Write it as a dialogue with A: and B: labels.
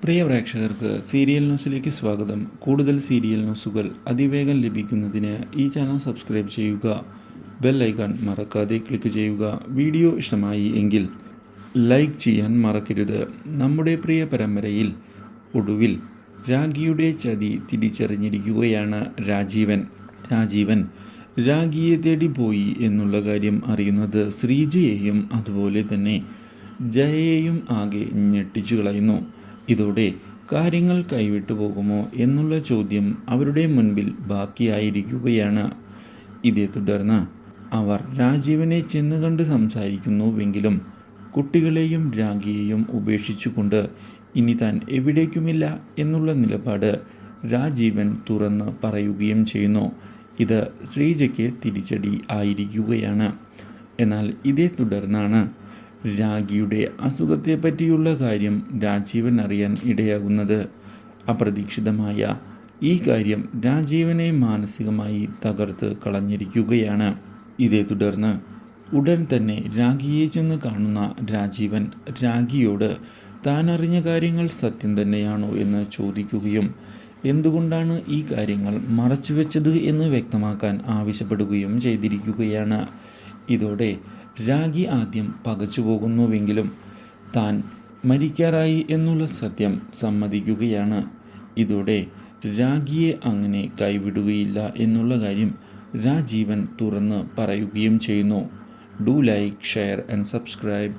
A: പ്രിയ പ്രേക്ഷകർക്ക് സീരിയൽ ന്യൂസിലേക്ക് സ്വാഗതം. കൂടുതൽ സീരിയൽ ന്യൂസുകൾ അതിവേഗം ലഭിക്കുന്നതിന് ഈ ചാനൽ സബ്സ്ക്രൈബ് ചെയ്യുക. ബെൽ ഐക്കൺ മറക്കാതെ ക്ലിക്ക് ചെയ്യുക. വീഡിയോ ഇഷ്ടമായി എങ്കിൽ ലൈക്ക് ചെയ്യാൻ മറക്കരുത്. നമ്മുടെ പ്രിയ പരമ്പരയിൽ ഒടുവിൽ രാഖിയുടെ ചതി തിരിച്ചറിഞ്ഞിരിക്കുകയാണ് രാജീവൻ രാഖിയെ തേടി പോയി എന്നുള്ള കാര്യം അറിയുന്നത് ശ്രീജയെയും അതുപോലെ തന്നെ ജയയെയും ആകെ ഞെട്ടിച്ചു കളയുന്നു. ഇതോടെ കാര്യങ്ങൾ കൈവിട്ടു പോകുമോ എന്നുള്ള ചോദ്യം അവരുടെ മുൻപിൽ ബാക്കിയായിരിക്കുകയാണ്. ഇതേ തുടർന്ന് അവർ രാജീവനെ ചെന്ന് കണ്ട് സംസാരിക്കുന്നുവെങ്കിലും കുട്ടികളെയും രാഖിയെയും ഉപേക്ഷിച്ചുകൊണ്ട് ഇനി താൻ എവിടേക്കുമില്ല എന്നുള്ള നിലപാട് രാജീവൻ തുറന്ന് പറയുകയും ചെയ്യുന്നു. ഇത് ശ്രീജയ്ക്ക് തിരിച്ചടി ആയിരിക്കുകയാണ്. എന്നാൽ ഇതേ തുടർന്നാണ് രാഖിയുടെ അസുഖത്തെ പറ്റിയുള്ള കാര്യം രാജീവൻ അറിയാൻ ഇടയാകുന്നത്. അപ്രതീക്ഷിതമായ ഈ കാര്യം രാജീവനെ മാനസികമായി തകർത്ത് കളഞ്ഞിരിക്കുകയാണ്. ഇതേ തുടർന്ന് ഉടൻ തന്നെ രാഖിയെ ചെന്ന് കാണുന്ന രാജീവൻ രാഖിയോട് താൻ അറിഞ്ഞ കാര്യങ്ങൾ സത്യം തന്നെയാണോ എന്ന് ചോദിക്കുകയും എന്തുകൊണ്ടാണ് ഈ കാര്യങ്ങൾ മറച്ചുവെച്ചത് എന്ന് വ്യക്തമാക്കാൻ ആവശ്യപ്പെടുകയും ചെയ്തിരിക്കുകയാണ്. ഇതോടെ രാഖി ആദ്യം പകച്ചു പോകുന്നുവെങ്കിലും താൻ മരിക്കാറായി എന്നുള്ള സത്യം സമ്മതിക്കുകയാണ്. ഇതോടെ രാഖിയെ അങ്ങനെ കൈവിടുകയില്ല എന്നുള്ള കാര്യം രാജീവൻ തുറന്ന് പറയുകയും ചെയ്യുന്നു. Do like, share and subscribe.